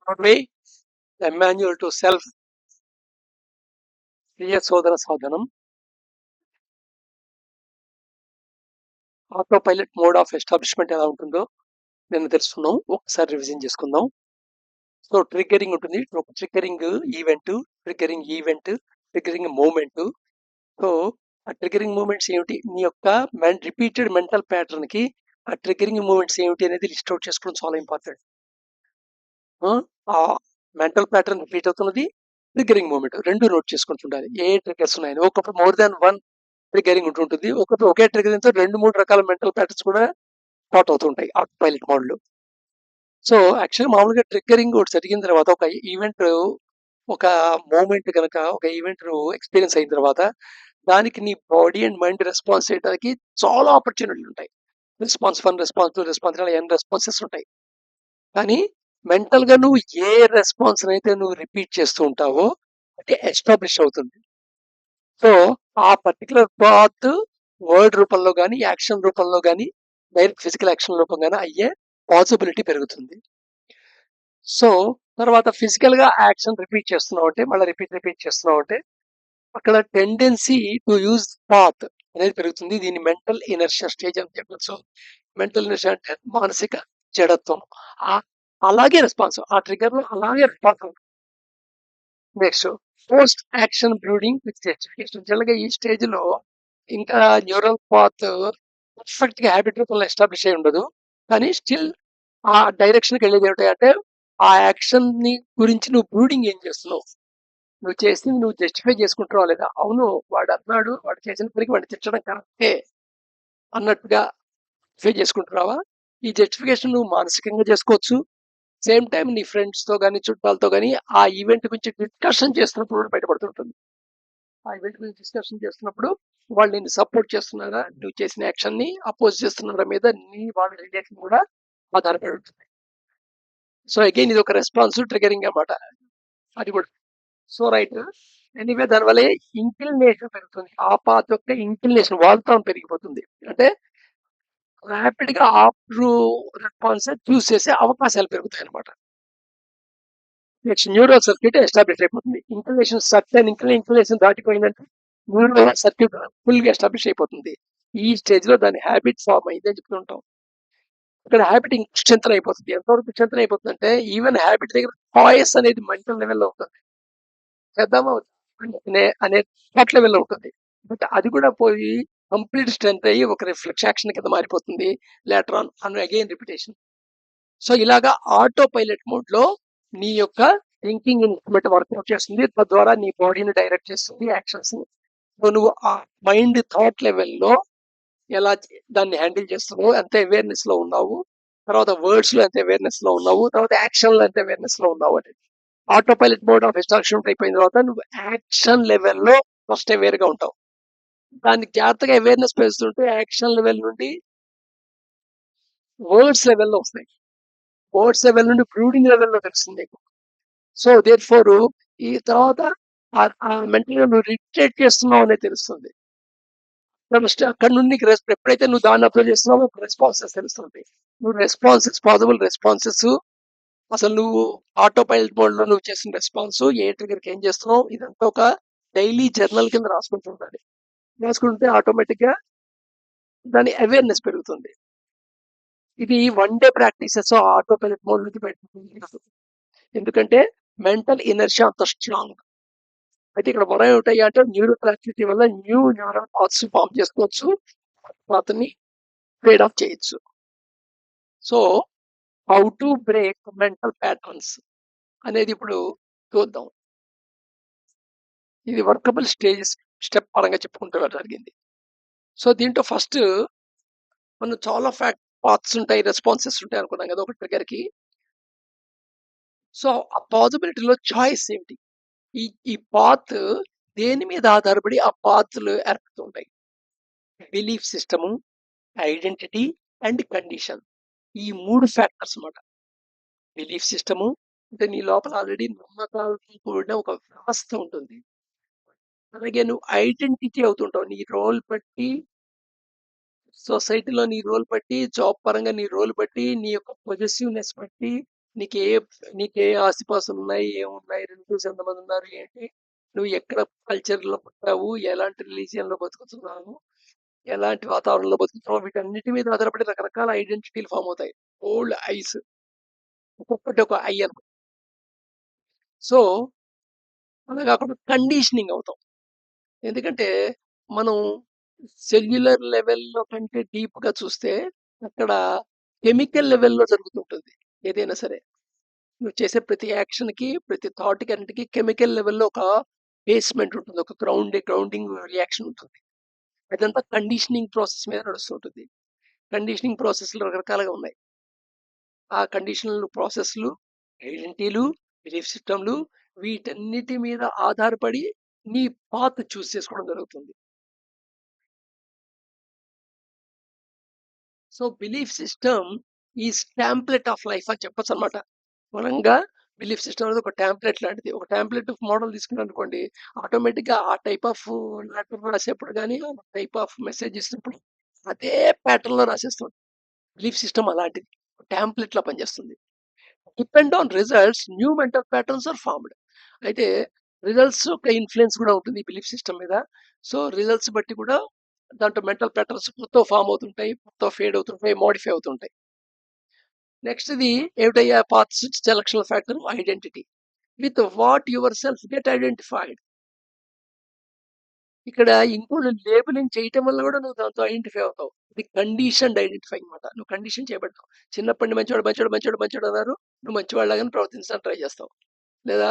Broadway, the manual to self స్వీయ శోధన సాధనం auto pilot mode of establishment ఎలా ఉంటుందో నిన్న తెలుసుకున్నాం. ఒకసారి రివిజన్ చేసుకుందాం. సో ట్రిగ్గరింగ్ ఉంటుంది, triggering event, triggering moment. So ఆ ట్రిగ్గరింగ్ మూమెంట్స్ ఏమిటి, నీ యొక్క రిపీటెడ్ మెంటల్ ప్యాటర్న్ కి ఆ ట్రిగ్గరింగ్ మూమెంట్స్ ఏమిటి అనేది లిస్ట్ అవుట్ చేసుకోవడం చాలా ఇంపార్టెంట్. ఆ మెంటల్ ప్యాటర్న్ రిపీట్ అవుతున్నది, ట్రిగ్గరింగ్ మూమెంట్ రెండు నోట్ చేసుకుంటుండాలి. ఏ ట్రిగ్గర్స్ ఉన్నాయని. ఒకప్పుడు మోర్ దాన్ వన్ ట్రిగ్గరింగ్ ఉంటుంటుంది, ఒకప్పుడు ఒకే ట్రిగ్గరింగ్ తో 2-3 రకాల మెంటల్ ప్యాటర్న్స్ కూడా స్టార్ట్ అవుతుంటాయి ఆటో పైలట్ మోడ్ లో. సో యాక్చువల్ మామూలుగా ట్రిగ్గరింగ్ ఒకటి జరిగిన తర్వాత, ఒక ఈవెంట్, ఒక మూమెంట్ కనుక ఒక ఈవెంట్ ఎక్స్పీరియన్స్ అయిన తర్వాత దానికి నీ బాడీ అండ్ మైండ్ రెస్పాన్స్ చేయడానికి చాలా ఆపర్చునిటీలు ఉంటాయి. రెస్పాన్స్ 1, రెస్పాన్స్ 2, రెస్పాన్స్ ఎన్ రెస్పాన్సెస్ ఉంటాయి. కానీ మెంటల్ గా నువ్వు ఏ రెస్పాన్స్ అయితే నువ్వు రిపీట్ చేస్తూ ఉంటావో అది ఎస్టాబ్లిష్ అవుతుంది. సో ఆ పర్టికులర్ థాట్ వర్డ్ రూపంలో కానీ, యాక్షన్ రూపంలో కానీ, డైరెక్ట్ ఫిజికల్ యాక్షన్ రూపంగా అయ్యే పాసిబిలిటీ పెరుగుతుంది. సో తర్వాత ఫిజికల్ గా యాక్షన్ రిపీట్ చేస్తున్నావు అంటే, మళ్ళీ రిపీట్ చేస్తున్నావు అంటే అక్కడ టెండెన్సీ టు యూజ్ థాట్ అనేది పెరుగుతుంది. దీన్ని మెంటల్ ఇనర్షియా స్టేజ్ అని చెప్పచ్చు. మెంటల్ ఇనర్షియా అంటే మానసిక జడత్వం. అలాగే రెస్పాన్స్, ఆ ట్రిగర్ లో అలాగే response. Next post action brooding with justification. జనరల్గా ఈ స్టేజ్ లో ఇంకా న్యూరల్ పాత్ పర్ఫెక్ట్ గా హ్యాబిట్ రూపంలో ఎస్టాబ్లిష్ అయి ఉండదు, కానీ స్టిల్ ఆ డైరెక్షన్ కి వెళ్ళేది ఏమిటంటే ఆ యాక్షన్ ని గురించి నువ్వు బ్రూడింగ్ ఏం చేస్తున్నావు, నువ్వు చేసింది నువ్వు జస్టిఫై చేసుకుంటున్నావు లేదా, అవును వాడు అన్నాడు, వాడు చేసిన పనికి వాడిని తిట్టడం కరెక్టే అన్నట్టుగా జస్టిఫై చేసుకుంటున్నావా. ఈ జస్టిఫికేషన్ నువ్వు మానసికంగా చేసుకోవచ్చు, సేమ్ టైం నీ ఫ్రెండ్స్ తో కానీ చుట్టాలతో కానీ ఆ ఈవెంట్ గురించి డిస్కషన్ చేస్తున్నప్పుడు కూడా బయటపడుతుంటుంది. ఆ ఈవెంట్ గురించి డిస్కషన్ చేస్తున్నప్పుడు వాళ్ళు నిన్ను సపోర్ట్ చేస్తున్నారా, నువ్వు చేసిన యాక్షన్ ని అపోజ్ చేస్తున్నారా మీద నీ వాళ్ళ రిలేషన్ కూడా ఆధారపడి ఉంటుంది. సో అగైన్ ఇది ఒక రెస్పాన్స్ ట్రిగరింగ్ అన్నమాట అది కూడా. సో రైట్, ఎనీవే దానివల్ల ఇంక్లినేషన్ పెరుగుతుంది, ఆ పాత్ యొక్క ఇంక్లినేషన్ వాల్తాం పెరిగిపోతుంది. అంటే ర్యాపిడ్ గా ఆఫ్టర్ రెస్పాన్స్ చూస్ చేసే అవకాశాలు పెరుగుతాయి అనమాట. నెక్స్ట్ న్యూరల్ సర్క్యూట్ ఎస్టాబ్లిష్ అయిపోతుంది. ఇంక్లినేషన్ దాటిపోయిందంటే న్యూరల్ సర్క్యూట్ ఫుల్ గా ఎస్టాబ్లిష్ అయిపోతుంది. ఈ స్టేజ్ లో దాని హ్యాబిట్ ఫామ్ అయిందని చెప్తుంటాం. ఇక్కడ హ్యాబిట్ స్ట్రెంత్ అయిపోతుంది. ఎంతవరకు స్ట్రెంత్ అయిపోతుంది అంటే ఈవెన్ హ్యాబిట్ దగ్గర చాయిస్ అనేది మెంటల్ లెవెల్లో ఉంటుంది, చేద్దామా అనే థాట్ లెవెల్లో ఉంటుంది. బట్ అది కూడా పోయి కంప్లీట్ స్ట్రెంత్ అయ్యి ఒక రిఫ్లెక్స్ యాక్షన్ కింద మారిపోతుంది later on and again repetition. So ఇలాగా ఆటో పైలట్ మోడ్ లో నీ యొక్క థింకింగ్ ఇన్స్ట్రుమెంట్ వర్కౌట్ చేస్తుంది, తద్వారా నీ బాడీని డైరెక్ట్ చేస్తుంది యాక్షన్స్. సో నువ్వు ఆ మైండ్ థాట్ లెవెల్లో ఎలా దాన్ని హ్యాండిల్ చేస్తున్నావు, ఎంత అవేర్నెస్ లో ఉన్నావు, తర్వాత వర్డ్స్ లో ఎంత అవేర్నెస్ లో ఉన్నావు, తర్వాత యాక్షన్ లో ఎంత అవేర్నెస్ లో ఉన్నావు అనేది. Auto pilot mode of establishment అయిపోయిన తర్వాత నువ్వు యాక్షన్ లెవెల్లో ఫస్ట్ అవేర్ గా ఉంటావు. దానికి జాగ్రత్తగా అవేర్నెస్ పెంచుతుంటే యాక్షన్ లెవెల్ నుండి వర్డ్స్ లెవెల్లో వస్తాయి, వర్డ్స్ లెవెల్ నుండి బ్రూడింగ్ లెవెల్లో తెలుస్తుంది. సో దేర్ ఫోర్ ఈ తర్వాత మెంటల్ గా నువ్వు రిట్రేట్ చేస్తున్నావు అనేది తెలుస్తుంది. అక్కడ నుండి ఎప్పుడైతే నువ్వు దాన్ని అప్లోడ్ చేస్తున్నావో రెస్పాన్సెస్ తెలుస్తుంది. నువ్వు పాసిబుల్ రెస్పాన్సెస్, అసలు నువ్వు ఆటో పైలట్ మోడ్ లో నువ్వు చేసిన రెస్పాన్స్, ఏ ట్రిగర్కి ఏం చేస్తున్నావు, ఇదంతా ఒక డైలీ జర్నల్ కింద రాసుకుంటుండాలి. రాసుకుంటే ఆటోమేటిక్ గా దాని అవేర్నెస్ పెరుగుతుంది. ఇది 1 day practices auto pilot mode నుంచి బయటకు. ఎందుకంటే మెంటల్ ఇనర్షియా అంత స్ట్రాంగ్. అయితే ఇక్కడ మనం ఏమిటాయి అంటే న్యూరో ప్లాస్టిసిటీ వల్ల న్యూ న్యూరల్ పాత్స్ ఫామ్ చేసుకోవచ్చు, అతన్ని ట్రేడ్ ఆఫ్ చేయొచ్చు. So how to break mental patterns అనేది ఇప్పుడు చూద్దాం. ఇది వర్కబుల్ స్టెప్ పరంగా చెప్పుకుంటూ జరిగింది. సో దీంట్లో ఫస్ట్ మనం చాలా పాత్స్ ఉంటాయి, రెస్పాన్సెస్ ఉంటాయి అనుకున్నాం కదా ఒక ట్రిగర్ కి. సో ఆ పాసిబిలిటీలో చాయిస్ ఏంటి, ఈ పాత్ దేని మీద ఆధారపడి ఆ పాత్లు ఏర్పడుతుంటాయి. Belief system, identity and condition, ఈ 3 ఫ్యాక్టర్స్ అన్నమాట. బిలీఫ్ సిస్టము అంటే నీ లోపల ఆల్రెడీ నమ్మకాలతో కూడిన ఒక వ్యవస్థ ఉంటుంది. అలాగే నువ్వు ఐడెంటిటీ అవుతుంటావు, నీ రోల్ బట్టి, సొసైటీలో నీ రోల్ బట్టి, జాబ్ పరంగా నీ రోల్ బట్టి, నీ యొక్క పొజిటివ్నెస్ బట్టి, నీకే నీకే ఆస్తిపాస్తులున్నాయి, ఏమున్నాయి, రిలేటివ్స్ ఎంతమంది ఉన్నారు, ఏంటి, నువ్వు ఎక్కడ కల్చర్‌లో పుట్టావు, ఎలాంటి రిలీజియన్‌లో బతుకుతున్నావు, ఎలాంటి వాతావరణంలో బతుకుతున్నావు, వీటన్నిటి మీద ఆధారపడి రకరకాల ఐడెంటిటీలు ఫార్మ్ అవుతాయి. ఓల్డ్ ఐస్, ఒక్కొక్కటి ఒక ఐ అనమాట. సో, అలా కాకుండా కండిషనింగ్ అవుతాం. ఎందుకంటే, మనం సెల్యులర్ లెవెల్‌లో కంటే డీప్‌గా చూస్తే, అక్కడ కెమికల్ లెవెల్‌లో జరుగుతుంటుంది ఏదైనా సరే. నువ్వు చేసే ప్రతి యాక్షన్‌కి, ప్రతి థాట్‌కి అన్నిటికి కెమికల్ లెవెల్‌లో ఒక బేస్‌మెంట్ ఉంటుంది. ఒక గ్రౌండింగ్ రియాక్షన్ ఉంటుంది. అదంతా కండిషనింగ్ ప్రాసెస్ మీద నడుస్తుంటుంది. కండిషనింగ్ ప్రాసెస్‌లు రకరకాలుగా ఉన్నాయి. ఆ కండిషనల్ ప్రాసెస్‌లు, ఐడెంటిటీలు, బిలీఫ్ సిస్టమ్‌లు వీటన్నిటి మీద ఆధారపడి నీ పాత్ చూజ్ చేసుకోవడం జరుగుతుంది. So, belief system is template of life అని చెప్పొచ్చనమాట. బలంగా బిలీఫ్ సిస్టమ్ అనేది ఒక టాంప్లెట్ లాంటిది. ఒక టాంప్లెట్ మోడల్ తీసుకున్నారనుకోండి, ఆటోమేటిక్‌గా ఆ టైప్ ఆఫ్ లెటర్ రాసేప్పుడు గాని, ఆ టైప్ ఆఫ్ మెసేజ్ ఇచ్చినప్పుడు అదే ప్యాటర్న్‌లో రాసేస్తాం. బిలీఫ్ సిస్టమ్ అలాంటిది. టాంప్లెట్‌లా పనిచేస్తుంది. Depend on results new mental patterns are formed. అయితే రిజల్ట్స్ యొక్క ఇన్‌ఫ్లూయెన్స్ కూడా ఉంటుంది బిలీఫ్ సిస్టమ్ మీద. సో, రిజల్ట్స్ బట్టి కూడా దాంట్లో మెంటల్ ప్యాటర్న్స్ కొత్తవి ఫార్మ్ అవుతుంటాయి. కొత్తవి ఫేడ్ అవుతుంటాయి. మోడిఫై అవుతుంటాయి. నెక్స్ట్‌ది ఏమిటయ్యా path selectional factor identity. With what your self get identified. ఇక్కడ ఇంకోళ్ళు లేబులింగ్ చేయటం వల్ల కూడా నువ్వు దాంతో ఐడెంటిఫై అవుతావు. ఇది కండిషన్డ్ ఐడెంటిఫై అన్నమాట. నువ్వు కండిషన్ చేయబడ్డావు. చిన్నప్పటి నుండి మంచోడు, మంచోడు, మంచోడు, మంచోడు అన్నారు. నువ్వు మంచివాడిలాగానే ప్రవర్తించడానికి ట్రై చేస్తావు. లేదా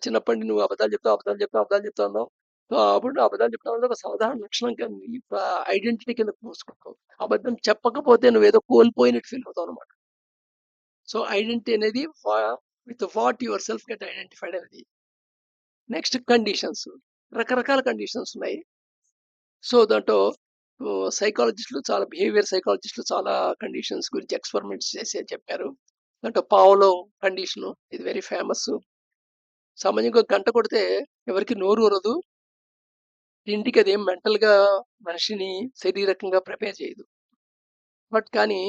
చిన్నప్పటి నుండి నువ్వు అబద్ధాలు చెప్తావు, అబద్ధాలు చెప్తావు, అబద్ధాలు చెప్తావు అన్నావు. సో, అప్పుడు నువ్వు అబద్ధాలు చెప్తావు అనేది ఒక సాధారణ లక్షణం కింద నీ ఐడెంటిటీ కింద పూసుకుంటావు. అబద్ధం చెప్పకపోతే నువ్వేదో కోల్పోయినట్టు ఫీల్ అవుతావు అనమాట. సో, ఐడెంటిటీ అనేది with what your self get identified అనేది. Next conditions. రకరకాల కండిషన్స్ ఉన్నాయి. సో, దాంట్లో సైకాలజిస్టులు చాలా బిహేవియర్ సైకాలజిస్టులు చాలా కండిషన్స్ గురించి ఎక్స్పెరిమెంట్స్ చేసి చెప్పారు. దాంట్లో పావలో కండిషను ఇది వెరీ ఫేమస్. సామాన్యంగా గంట కొడితే ఎవరికీ నోరు ఊరదు. తిండికి అదేం మెంటల్‌గా మనిషిని శారీరకంగా ప్రిపేర్ చేయదు. బట్ కానీ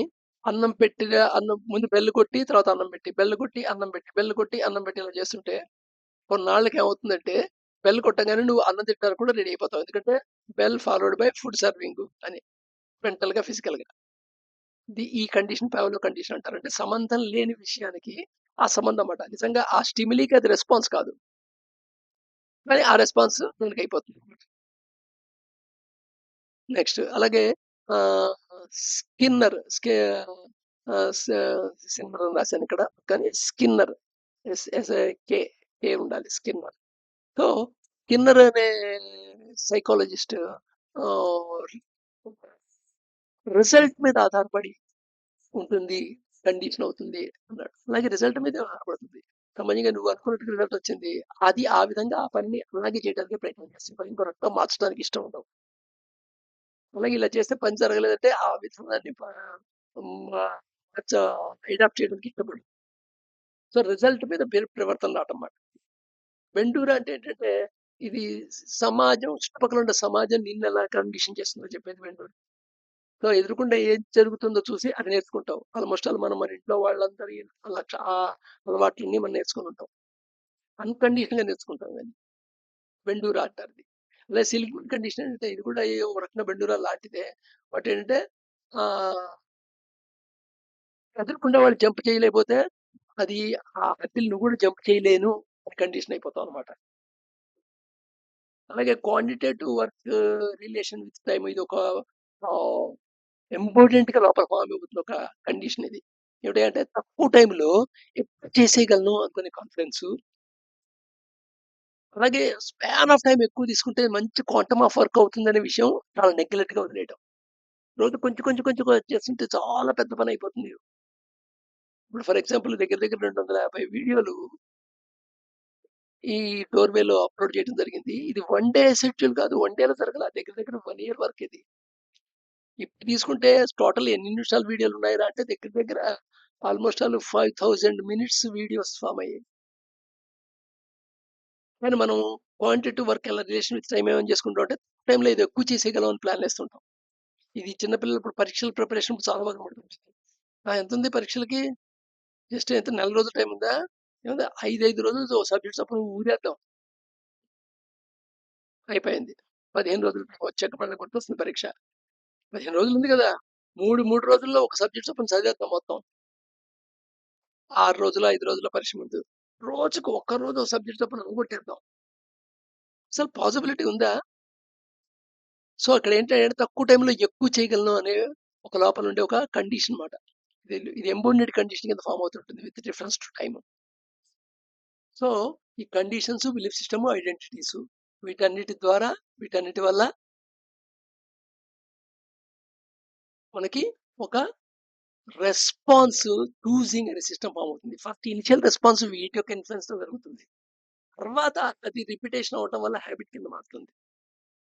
అన్నం ముందు బెల్ కొట్టి, తర్వాత అన్నం పెట్టి, బెల్ కొట్టి, అన్నం పెట్టి, బెల్ కొట్టి, అన్నం పెట్టి ఇలా చేస్తుంటే కొన్నాళ్ళకి ఏమవుతుందంటే బెల్ కొట్టంగానే నువ్వు అన్నం తినడానికి కూడా రెడీ అయిపోతావు. ఎందుకంటే bell followed by food serving అని మెంటల్‌గా, ఫిజికల్‌గా. ఈ కండిషన్ పావలో కండిషన్ అంటారు. అంటే సంబంధం లేని విషయానికి ఆ సంబంధం అన్నమాట. నిజంగా ఆ స్టిములీకి అది రెస్పాన్స్ కాదు. కానీ ఆ రెస్పాన్స్ దానికయిపోతుంది. నెక్స్ట్ అలాగే ఆహ్, స్కిన్నర్ ఆహ్, స సిన్నర్ అని రాశానిక్కడ. కానీ స్కిన్నర్ కే కే ఉండాలి స్కిన్నర్. సో, స్కిన్నర్ అనే సైకాలజిస్ట్ ఆహ్, రిజల్ట్ మీద ఆధారపడి ఉంటుంది. కండిషన్ అవుతుంది అన్నాడు. అలాగే రిజల్ట్ మీదే ఆధారపడుతుంది. సామాన్యంగా నువ్వు అనుకున్నట్టు రిజల్ట్ వచ్చింది. అది ఆ విధంగా ఆ పనిని అలాగే చేయడానికి ప్రయత్నం చేస్తావు. ఇంకో రకంగా మార్చడానికి ఇష్టం ఉండవు. అలాగే ఇలా చేస్తే పని జరగలేదంటే ఆ విధానాన్ని మార్చ అడాప్ట్ చేయడానికి ఇష్టపడదు. సో, రిజల్ట్ మీద ప్రవర్తన రావటం. వెండూర అంటే ఏంటంటే, ఇది సమాజం చుట్టుపక్కల ఉండే సమాజం నిన్నెలా కండిషన్ చేస్తుందో చెప్పేది వెండూర. సో, ఎదురుగుండా ఏం జరుగుతుందో చూసి అది నేర్చుకుంటావు. ఆల్‌మోస్ట్ ఆల్ మనం మన ఇంట్లో వాళ్ళందరి అలవాట్లన్నీ మనం నేర్చుకొని ఉంటాం. అన్‌కండిషనల్‌గా నేర్చుకుంటాం ఇవన్నీ. వెండూర అంటారిది. అలా సిలిగ్యూడ్ కండిషన్ అంటే ఇది కూడా ఒక రకంగా వెండూర లాంటిదే. బట్ ఏంటంటే ఆహ్, ఎదురుగుండా వాళ్ళు జంప్ చేయలేకపోతే అది ఆ హద్దులు నువ్వు కూడా జంప్ చేయలేను అని కండిషన్ అయిపోతావన్నమాట. అలాగే quantitative work relation with time ఇది ఒక ఆహ్, ఇంపార్టెంట్‌గా లోపల ఫార్మ్ అవుతుంది ఒక కండిషన్ ఇది. ఏమిటి అంటే తక్కువ టైంలో ఎక్కువ చేసేయగలను అనుకునే కాన్ఫిడెన్సు. అలాగే స్పాన్ ఆఫ్ టైమ్ ఎక్కువ తీసుకుంటే మంచి క్వాంటమ్ ఆఫ్ వర్క్ అవుతుందనే విషయం చాలా నెగ్లెక్ట్‌గా వదిలేయటం. రోజు కొంచెం, కొంచెం, కొంచెం చేస్తుంటే చాలా పెద్ద పని అయిపోతుంది. ఇప్పుడు ఫర్ ఎగ్జాంపుల్ దగ్గర దగ్గర 250 వీడియోలు ఈ డోర్‌వేలో అప్‌లోడ్ చేయడం జరిగింది. ఇది వన్ డే షెడ్యూల్ కాదు. వన్ డేలో జరగల. దగ్గర దగ్గర 1 ఇయర్ వర్క్ ఇది. ఇప్పుడు తీసుకుంటే టోటల్ ఎన్ని నిమిషాల వీడియోలున్నాయిరా అంటే దగ్గర దగ్గర almost all 5000 minutes videos form అయ్యాయి. కానీ మనం క్వాంటిటీ వర్క్ అలా రిలేషన్ విత్ టైమ్ ఏమని చేసుకుంటాం అంటే టైంలో ఇది ఎక్కువ చేసేయగలం అని ప్లాన్‌లేస్తుంటాం. ఇది చిన్న పిల్లలు ఇప్పుడు పరీక్షల ప్రిపరేషన్ చాలా బాగా పడుతుంది. ఎంతుంది పరీక్షలకి? జస్ట్ ఎంత నెల రోజుల టైం ఉందా? ఏముంది 5 రోజులు సబ్జెక్ట్స్ అప్పుడు ఊరేద్దాం. అయిపోయింది. 15 రోజులు వచ్చాక మళ్ళీ గుర్తొస్తుంది పరీక్ష. 15 రోజులు ఉంది కదా! 3 రోజుల్లో ఒక సబ్జెక్ట్ చొప్పున చదివేద్దాం మొత్తం. 6 రోజులో, 5 రోజుల్లో పరీక్ష ముందు. రోజుకు ఒక్క రోజు ఒక సబ్జెక్ట్ చొప్పున అవగొట్టేద్దాం. అసలు పాసిబిలిటీ ఉందా? సో, అక్కడ ఏంటంటే తక్కువ టైంలో ఎక్కువ చేయగలను అనే ఒక లోపల ఉండే ఒక కండిషన్ మాట. ఇది ఎంబోడెడ్ కండిషన్ కింద ఫార్మ్ అవుతుంటుంది with reference to time. So, ఈ కండిషన్స్, బిలీఫ్ సిస్టమ్, ఐడెంటిటీస్ వీటన్నిటి వల్ల మనకి ఒక రెస్పాన్స్ చూసింగ్ అనే సిస్టమ్ ఫార్మ్ అవుతుంది. ఫస్ట్ ఇనిషియల్ రెస్పాన్స్ వీటి యొక్క ఇన్‌ఫ్లుయెన్స్‌తో జరుగుతుంది. తర్వాత అది రిపిటేషన్ అవ్వటం వల్ల హాబిట్ కింద మారుతుంది.